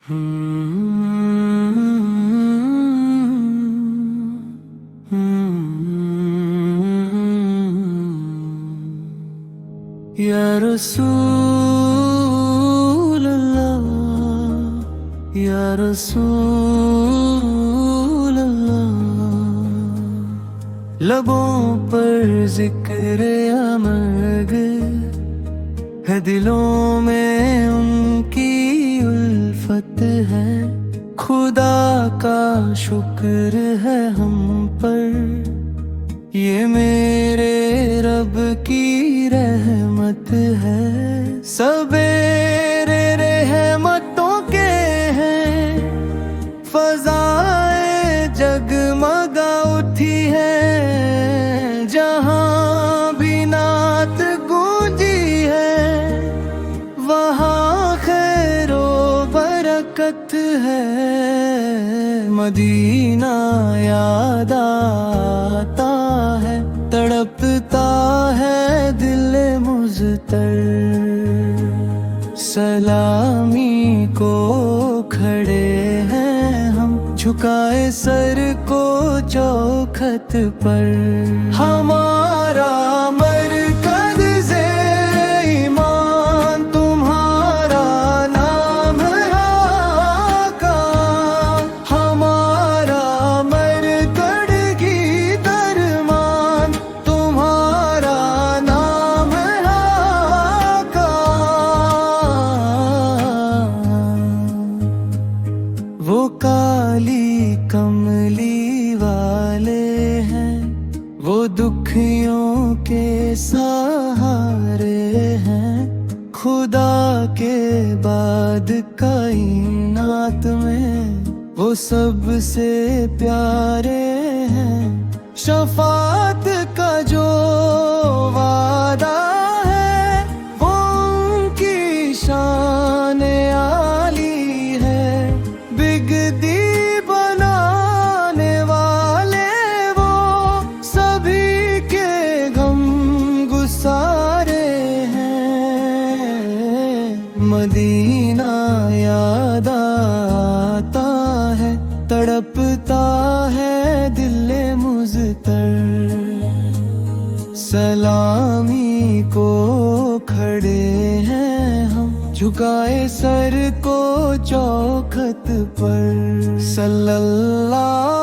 या रसूल अल्लाह, या रसूल अल्लाह। लबों पर जिक्र अमर है, दिलों में उनकी उल्फत है। खुदा का शुक्र है हम पर, ये मेरे रब की रहमत है। सबेरे रहमतों के हैं, फज़ाए जगमगा उठी है। जहाँ भी नात गूंजी है, वहाँ खैरो बरकत है। मदीना याद आता है, तड़पता है दिल मुज़तर। सलामी को खड़े हैं हम, झुकाए सर को चौखट पर। हमारा मरकज़ से ईमान तुम्हारा नाम है आका। हमारा मरकड़ की दरमान तुम्हारा नाम है आका। वो काली कमली वाले हैं, वो दुखियों के सहारे हैं। खुदा के बाद कायनात में वो सबसे प्यारे हैं। शफाअत का जो वादा है, वो उनकी शान आली है। बिगदी बनाने वाले वो सभी के गम गुसारे हैं। मदीना याद आता है, तड़पता है दिल मुज़तर। सलामी को खड़े हैं हम, झुकाए सर को चौखट पर। सल्लल्लाहु